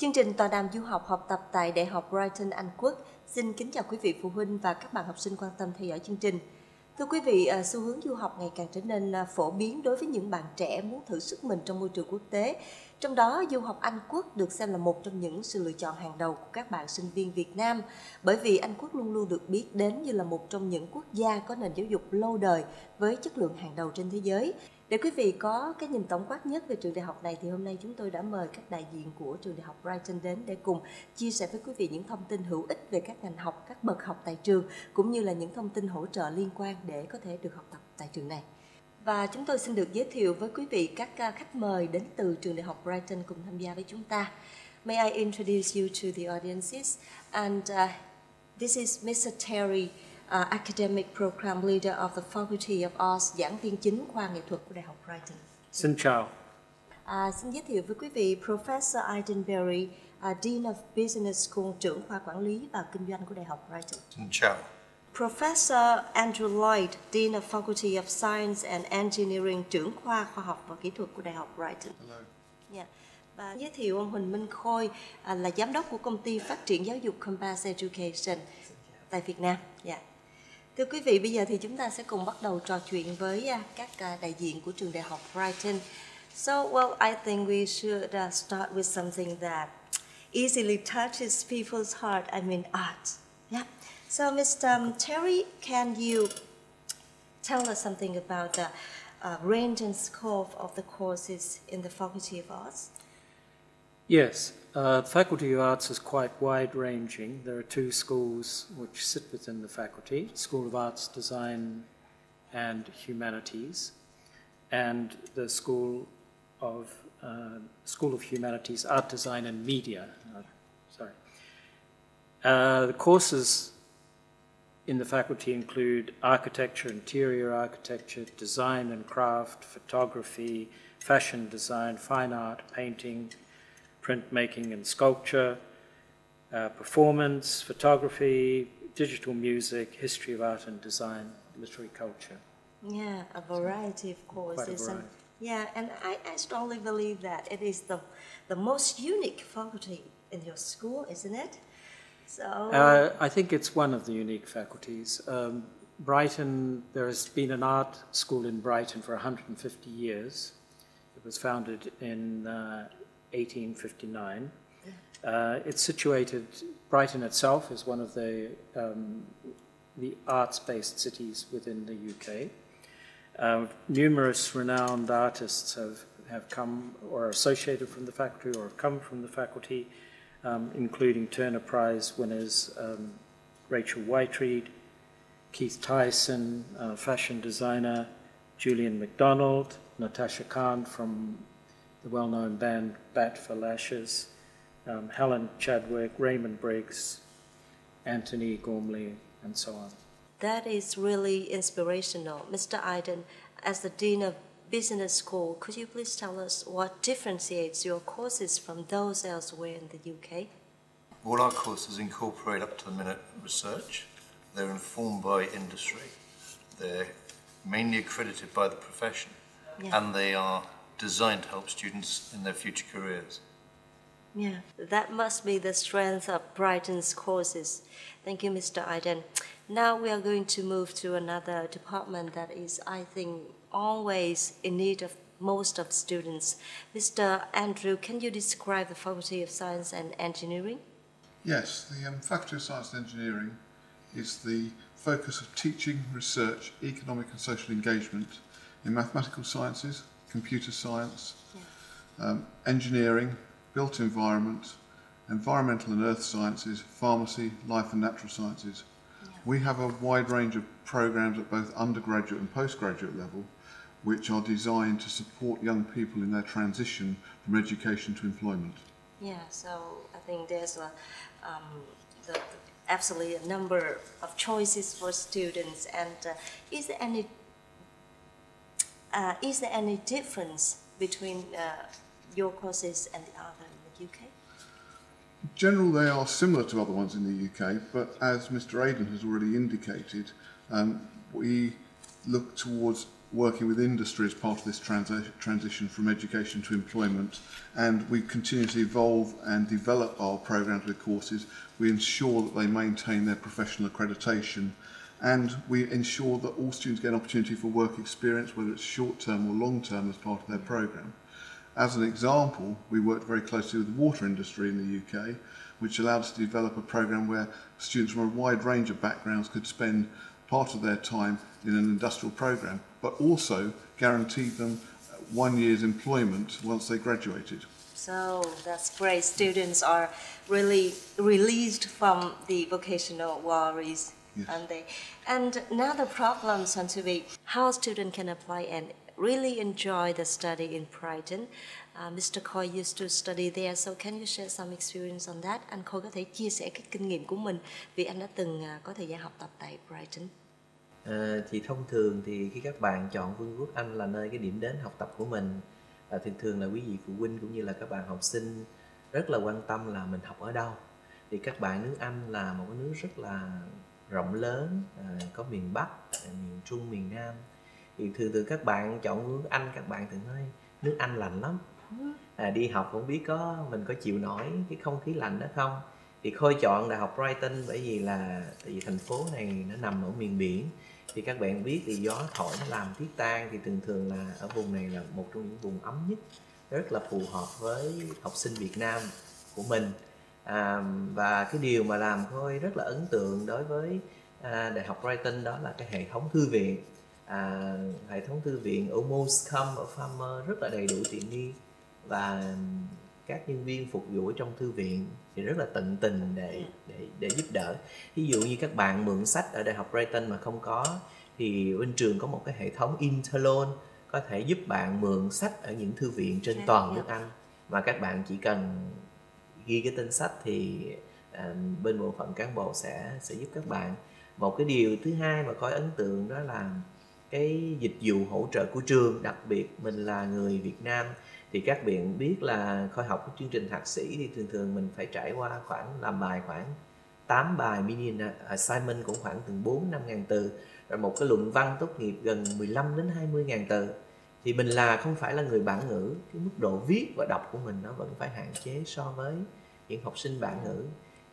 Chương trình tọa đàm du học học tập tại Đại học Brighton, Anh Quốc xin kính chào quý vị phụ huynh và các bạn học sinh quan tâm theo dõi chương trình. Thưa quý vị, xu hướng du học ngày càng trở nên phổ biến đối với những bạn trẻ muốn thử sức mình trong môi trường quốc tế. Trong đó, du học Anh Quốc được xem là một trong những sự lựa chọn hàng đầu của các bạn sinh viên Việt Nam, bởi vì Anh Quốc luôn luôn được biết đến như là một trong những quốc gia có nền giáo dục lâu đời với chất lượng hàng đầu trên thế giới. Để quý vị có cái nhìn tổng quát nhất về trường đại học này thì hôm nay chúng tôi đã mời các đại diện của trường Đại học Brighton đến để cùng chia sẻ với quý vị những thông tin hữu ích về các ngành học, các bậc học tại trường cũng như là những thông tin hỗ trợ liên quan để có thể được học tập tại trường này. Và chúng tôi xin được giới thiệu với quý vị các khách mời đến từ trường Đại học Brighton cùng tham gia với chúng ta. May I introduce you to the audiences? And this is Mr. Terry, Academic Program Leader of the Faculty of Arts, giảng viên chính khoa nghệ thuật của Đại học Brighton. Xin chào. Xin giới thiệu với quý vị Professor Aidan Berry, Dean of Business School, trưởng khoa quản lý và kinh doanh của Đại học Brighton. Xin chào. Professor Andrew Lloyd, Dean of Faculty of Science and Engineering, trưởng khoa khoa học và kỹ thuật của Đại học Brighton. Hello. Yeah. Và giới thiệu ông Huỳnh Minh Khôi, là giám đốc của công ty phát triển giáo dục Compass Education tại Việt Nam. Yeah. Thưa quý vị, bây giờ thì chúng ta sẽ cùng bắt đầu trò chuyện với các đại diện của trường Đại học Brighton. So, well, I think we should start with something that easily touches people's heart, I mean art. Yeah. So, Mr. Terry, can you tell us something about the range and scope of the courses in the Faculty of Arts? Yes, the Faculty of Arts is quite wide-ranging. There are two schools which sit within the faculty, School of Arts, Design and Humanities, and the School of Humanities, Art, Design and Media. The courses in the faculty include architecture, interior architecture, design and craft, photography, fashion design, fine art, painting, printmaking and sculpture, performance, photography, digital music, history of art and design, literary culture. Yeah, a variety of courses. Quite a variety. And I strongly believe that it is the most unique faculty in your school, isn't it? So I think it's one of the unique faculties. Brighton, there has been an art school in Brighton for 150 years. It was founded in 1859. It's situated, Brighton itself is one of the arts-based cities within the UK. Numerous renowned artists have come or are associated from the faculty or have come from the faculty, including Turner Prize winners Rachel Whiteread, Keith Tyson, fashion designer Julian MacDonald, Natasha Khan from the well-known band Bat for Lashes, Helen Chadwick, Raymond Briggs, Anthony Gormley, and so on. that is really inspirational. Mr. Aidan, as the Dean of Business School, could you please tell us what differentiates your courses from those elsewhere in the UK? All our courses incorporate up-to-the-minute research. They're informed by industry. They're mainly accredited by the profession. Yeah. And they are designed to help students in their future careers. Yeah, that must be the strength of Brighton's courses. Thank you, Mr. Aidan. Now we are going to move to another department that is, I think, always in need of most of students. Mr. Andrew, can you describe the Faculty of Science and Engineering? Yes, the Faculty of Science and Engineering is the focus of teaching, research, economic and social engagement in mathematical sciences, computer science, engineering, built environment, environmental and earth sciences, pharmacy, life and natural sciences. Yeah. We have a wide range of programs at both undergraduate and postgraduate level which are designed to support young people in their transition from education to employment. Yeah, so I think there's absolutely a number of choices for students. And is there any difference between your courses and the other in the UK? In general, they are similar to other ones in the UK, but as Mr. Aidan has already indicated, we look towards working with industry as part of this transition from education to employment, and we continuously evolve and develop our programs with courses. We ensure that they maintain their professional accreditation, and we ensure that all students get an opportunity for work experience, whether it's short-term or long-term, as part of their program. As an example, we worked very closely with the water industry in the UK, which allowed us to develop a program where students from a wide range of backgrounds could spend part of their time in an industrial program, but also guaranteed them 1 year's employment once they graduated. So that's great. Students are really released from the vocational worries, Yes. aren't they? And now the problems want to be how a student can apply and really enjoy the study in Brighton. Mr. Coy used to study there, so can you share some experience on that? Anh Coy có thể chia sẻ cái kinh nghiệm của mình vì anh đã từng có thời gian học tập tại Brighton. Thì thông thường thì khi các bạn chọn Vương quốc Anh là nơi cái điểm đến học tập của mình, thường là quý vị phụ huynh cũng như là các bạn học sinh rất là quan tâm là mình học ở đâu. Thì các bạn nước Anh là một cái nước rất là rộng lớn, có miền Bắc, miền Trung, miền Nam. Thì thường các bạn chọn Vương quốc Anh, các bạn thường nói nước Anh lạnh lắm. Đi học không biết mình có chịu nổi cái không khí lạnh đó không. Thì Khôi chọn Đại học Brighton bởi vì thành phố này nó nằm ở miền biển. Thì các bạn biết thì gió thổi nó làm tuyết tan, thì thường là ở vùng này là một trong những vùng ấm nhất, rất là phù hợp với học sinh Việt Nam của mình. Và cái điều mà làm Khôi rất là ấn tượng đối với Đại học Brighton đó là cái hệ thống thư viện. Hệ thống thư viện almost come ở Farmer rất là đầy đủ tiện nghi, và các nhân viên phục vụ ở trong thư viện thì rất là tận tình để giúp đỡ. Ví dụ như các bạn mượn sách ở Đại học Brighton mà không có, thì bên trường có một cái hệ thống Interloan có thể giúp bạn mượn sách ở những thư viện trên toàn nước Anh, mà các bạn chỉ cần ghi cái tên sách thì bên bộ phận cán bộ sẽ giúp các bạn. Một cái điều thứ hai mà Khôi ấn tượng đó là cái dịch vụ hỗ trợ của trường, đặc biệt mình là người Việt Nam thì các bạn biết là Khôi học cái chương trình thạc sĩ thì thường mình phải trải qua làm bài khoảng 8 bài mini assignment cũng khoảng từ 4-5 ngàn từ, rồi một cái luận văn tốt nghiệp gần 15 đến 20 ngàn từ. Thì mình không phải là người bản ngữ, cái mức độ viết và đọc của mình nó vẫn phải hạn chế so với những học sinh bản ngữ.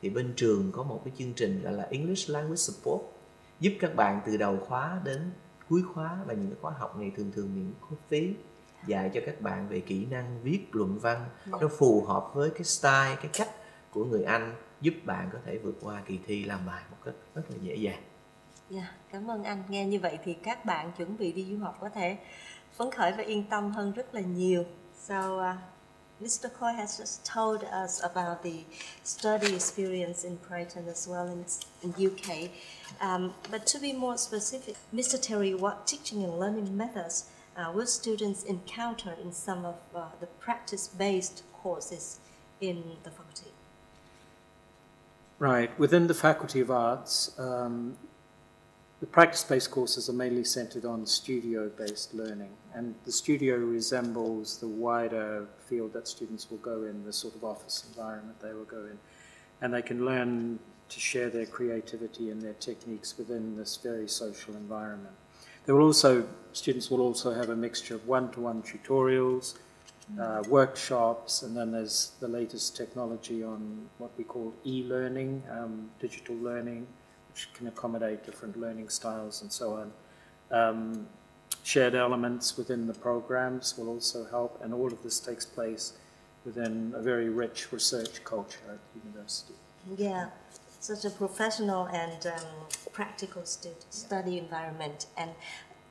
Thì bên trường có một cái chương trình gọi là English Language Support, giúp các bạn từ đầu khóa đến cuối khóa, và những cái khóa học này thường những khóa phí, dạy cho các bạn về kỹ năng viết luận văn nó phù hợp với cái style, cái cách của người Anh, giúp bạn có thể vượt qua kỳ thi làm bài một cách rất là dễ dàng. Cảm ơn anh. Nghe như vậy thì các bạn chuẩn bị đi du học có thể phấn khởi và yên tâm hơn rất là nhiều. So Mr. Coy has just told us about the study experience in Brighton as well in UK. But to be more specific, Mr. Terry, what teaching and learning methods will students encounter in some of the practice-based courses in the faculty? Right. Within the Faculty of Arts, the practice-based courses are mainly centred on studio-based learning, and the studio resembles the wider field that students will go in, the sort of office environment they will go in, and they can learn to share their creativity and their techniques within this very social environment. Students will also have a mixture of one-to-one tutorials, workshops, and then there's the latest technology on what we call e-learning, digital learning, which can accommodate different learning styles and so on. Shared elements within the programs will also help, and all of this takes place within a very rich research culture at the university. Yeah, such a professional and practical study environment. And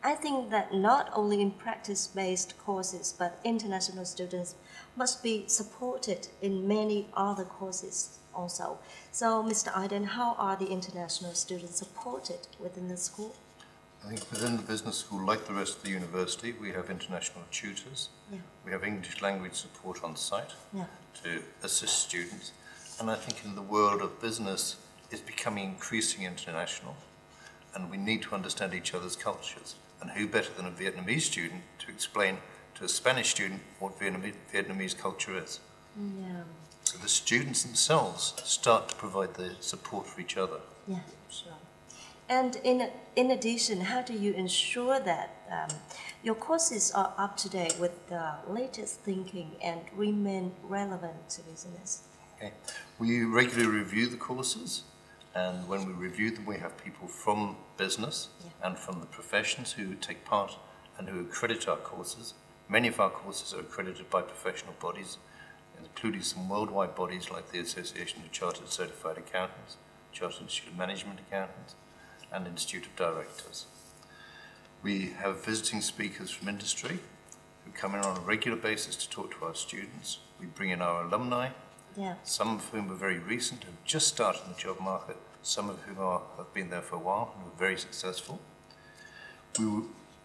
I think that not only in practice-based courses, but international students must be supported in many other courses also. So, Mr. Iden, how are the international students supported within the school? I think within the business school, like the rest of the university, we have international tutors. Yeah. We have English language support on site to assist students. And I think in the world of business, it's becoming increasingly international, and we need to understand each other's cultures. And who better than a Vietnamese student to explain to a Spanish student what Vietnamese culture is? Yeah. So the students themselves start to provide the support for each other. Yeah, sure. And in addition, how do you ensure that your courses are up to date with the latest thinking and remain relevant to business? Okay. We regularly review the courses, and when we review them, we have people from business and from the professions who take part and who accredit our courses. Many of our courses are accredited by professional bodies, including some worldwide bodies like the Association of Chartered Certified Accountants, Chartered Institute of Management Accountants, and Institute of Directors. We have visiting speakers from industry who come in on a regular basis to talk to our students. We bring in our alumni, some of whom are very recent, have just started in the job market, some of whom have been there for a while and are very successful.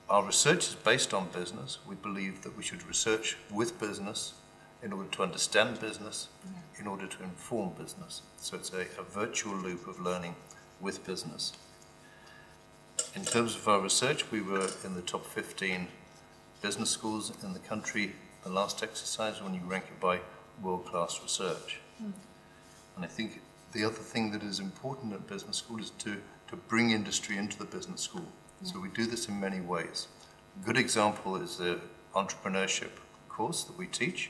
Our research is based on business. We believe that we should research with business in order to understand business, in order to inform business. So it's a virtual loop of learning with business. In terms of our research, we were in the top 15 business schools in the country. The last exercise, when you rank it by world-class research. And I think the other thing that is important at business school is to bring industry into the business school. So we do this in many ways. A good example is the entrepreneurship course that we teach,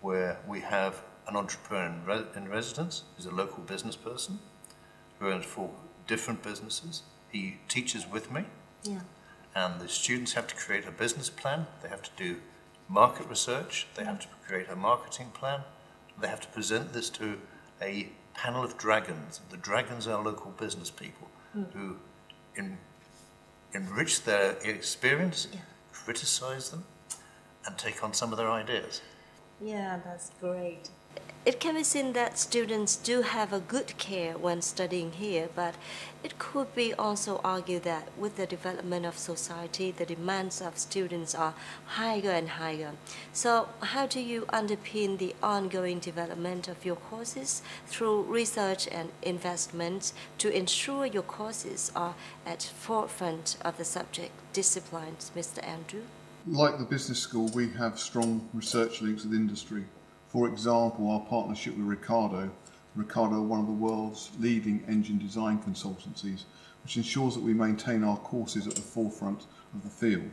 where we have an entrepreneur in residence who's a local business person who owns 4 different businesses. He teaches with me, and the students have to create a business plan. They have to do market research. They have to create a marketing plan. They have to present this to a panel of dragons. The dragons are local business people who enrich their experience, criticize them, and take on some of their ideas. Yeah, that's great. It can be seen that students do have a good care when studying here, but it could be also argued that with the development of society, the demands of students are higher and higher. So how do you underpin the ongoing development of your courses through research and investments to ensure your courses are at forefront of the subject disciplines, Mr. Andrew? Like the business school, we have strong research links with industry. For example, our partnership with Ricardo, one of the world's leading engine design consultancies, which ensures that we maintain our courses at the forefront of the field.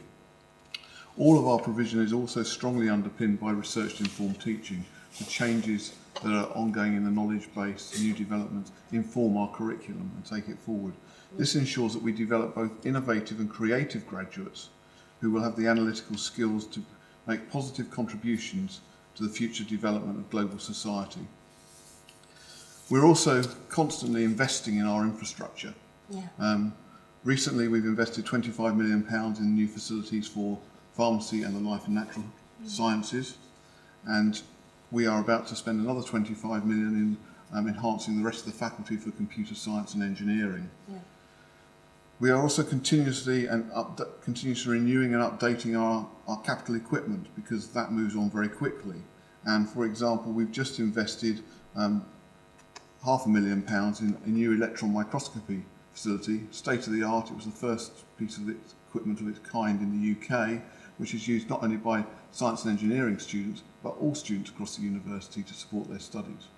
All of our provision is also strongly underpinned by research-informed teaching. The changes that are ongoing in the knowledge base, new developments, inform our curriculum and take it forward. This ensures that we develop both innovative and creative graduates who will have the analytical skills to make positive contributions to the future development of global society. We're also constantly investing in our infrastructure. Recently we've invested £25 million in new facilities for pharmacy and the life and natural sciences, and we are about to spend another £25 million in enhancing the rest of the faculty for computer science and engineering. We are also continuously renewing and updating our capital equipment, because that moves on very quickly. And for example, we've just invested £500,000 in a new electron microscopy facility, state of the art. It was the first piece of equipment of its kind in the UK, which is used not only by science and engineering students, but all students across the university to support their studies.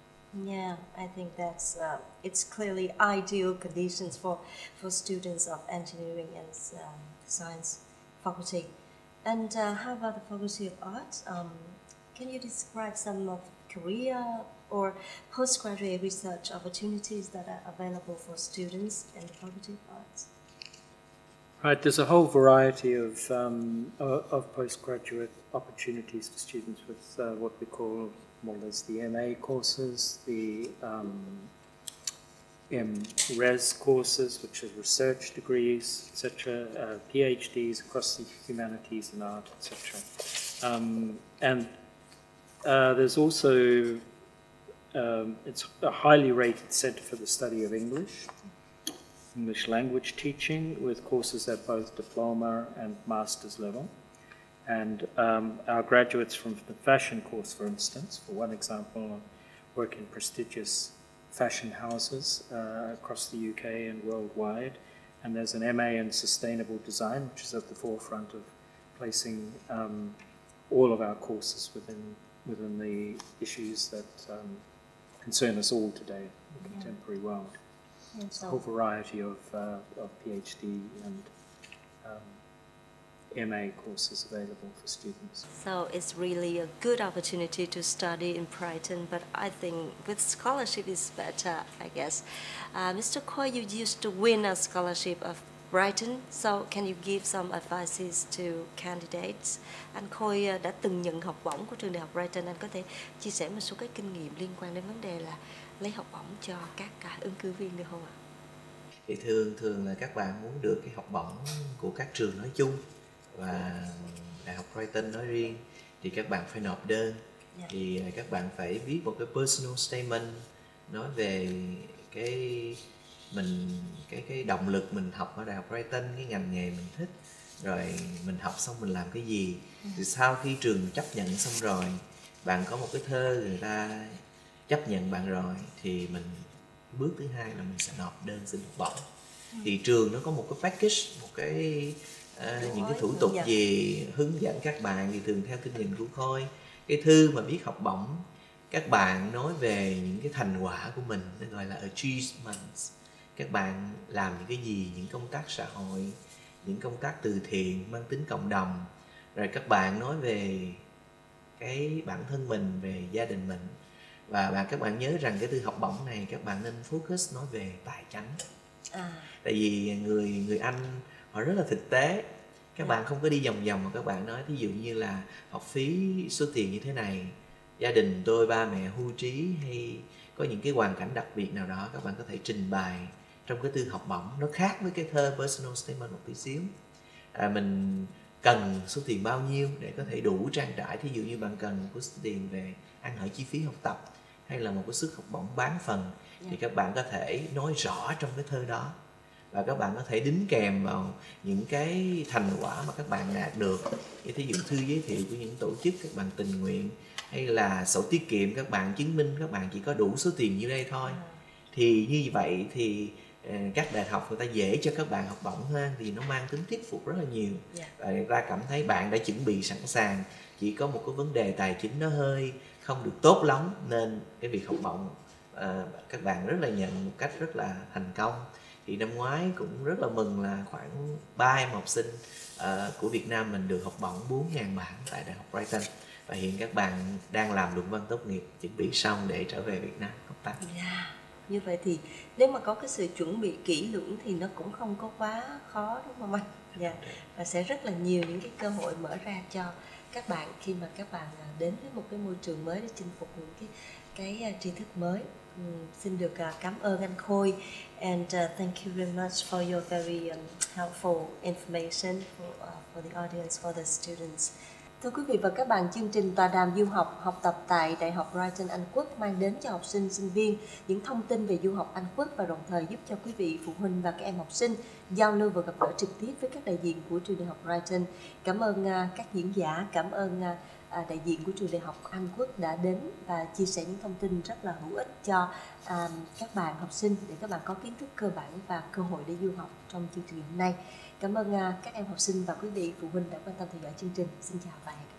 Yeah, I think that's it's clearly ideal conditions for students of engineering and science faculty. And how about the Faculty of Arts? Can you describe some of career or postgraduate research opportunities that are available for students in the Faculty of Arts? Right, there's a whole variety of postgraduate opportunities for students with what we call, well, there's the MA courses, the MRes courses, which are research degrees, etc., PhDs across the humanities and art, etc. And there's also, it's a highly rated centre for the study of English language teaching, with courses at both diploma and master's level. And our graduates from the fashion course, for instance, for one example, work in prestigious fashion houses across the UK and worldwide. And there's an MA in sustainable design, which is at the forefront of placing all of our courses within the issues that concern us all today in the contemporary world. It's a whole variety of PhD and MA courses available for students. So it's really a good opportunity to study in Brighton, but I think with scholarship is better, I guess. Mr. Khôi, you used to win a scholarship of Brighton, so can you give some advices to candidates? Anh Khôi đã từng nhận học bổng của trường Đại học Brighton, anh có thể chia sẻ một số cái kinh nghiệm liên quan đến vấn đề là lấy học bổng cho các ứng cử viên được không ạ? Thì thường là các bạn muốn được cái học bổng của các trường nói chung và Đại học Brighton nói riêng thì các bạn phải nộp đơn. Thì các bạn phải viết một cái personal statement nói về cái động lực mình học ở Đại học Brighton, cái ngành nghề mình thích, rồi mình học xong mình làm cái gì. Thì sau khi trường chấp nhận xong rồi, bạn có một cái thơ người ta chấp nhận bạn rồi, thì bước thứ hai là mình sẽ nộp đơn xin học bổng. Thì trường nó có một cái package, một cái những cái thủ tục gì hướng dẫn các bạn. Thì thường theo kinh nghiệm của Khôi, cái thư mà viết học bổng, các bạn nói về những cái thành quả của mình, nó gọi là achievements. Các bạn làm những cái gì, những công tác xã hội, những công tác từ thiện mang tính cộng đồng. Rồi các bạn nói về cái bản thân mình, về gia đình mình. Và các bạn nhớ rằng cái thư học bổng này các bạn nên focus nói về tài chánh. Tại vì người Anh họ rất là thực tế. Các bạn không có đi vòng vòng mà các bạn nói, ví dụ như là học phí số tiền như thế này, gia đình tôi ba mẹ hưu trí, hay có những cái hoàn cảnh đặc biệt nào đó, các bạn có thể trình bày trong cái thư học bổng. Nó khác với cái thơ personal statement một tí xíu. Mình cần số tiền bao nhiêu để có thể đủ trang trải. Thí dụ như bạn cần một cái số tiền về ăn ở chi phí học tập, hay là một cái suất học bổng bán phần, thì các bạn có thể nói rõ trong cái thơ đó. Và các bạn có thể đính kèm vào những cái thành quả mà các bạn đạt được. Như thí dụ thư giới thiệu của những tổ chức các bạn tình nguyện, hay là sổ tiết kiệm các bạn chứng minh các bạn chỉ có đủ số tiền như đây thôi. Thì như vậy thì các đại học người ta dễ cho các bạn học bổng hơn, thì nó mang tính thuyết phục rất là nhiều. Và người ta cảm thấy bạn đã chuẩn bị sẵn sàng, chỉ có một cái vấn đề tài chính nó hơi không được tốt lắm, nên cái việc học bổng các bạn rất là nhận một cách rất là thành công. Thì năm ngoái cũng rất là mừng là khoảng 3 em học sinh của Việt Nam mình được học bổng 4.000 bảng tại Đại học Brighton. Và hiện các bạn đang làm luận văn tốt nghiệp, chuẩn bị xong để trở về Việt Nam học tập. Như vậy thì nếu mà có cái sự chuẩn bị kỹ lưỡng thì nó cũng không có quá khó, đúng không anh? Và sẽ rất là nhiều những cái cơ hội mở ra cho các bạn khi mà các bạn đến với một cái môi trường mới để chinh phục những cái tri thức mới. Xin được cảm ơn anh Khôi, and thank you very much for your very helpful information for the audience, for the students. Thưa quý vị và các bạn, chương trình tọa đàm du học học tập tại Đại học Brighton Anh Quốc mang đến cho học sinh, sinh viên những thông tin về du học Anh Quốc và đồng thời giúp cho quý vị phụ huynh và các em học sinh giao lưu và gặp gỡ trực tiếp với các đại diện của trường Đại học Brighton. Cảm ơn các diễn giả, cảm ơn đại diện của trường Đại học Anh Quốc đã đến và chia sẻ những thông tin rất là hữu ích cho các bạn học sinh để các bạn có kiến thức cơ bản và cơ hội để du học trong chương trình hôm nay. Cảm ơn các em học sinh và quý vị phụ huynh đã quan tâm theo dõi chương trình. Xin chào và hẹn gặp lại.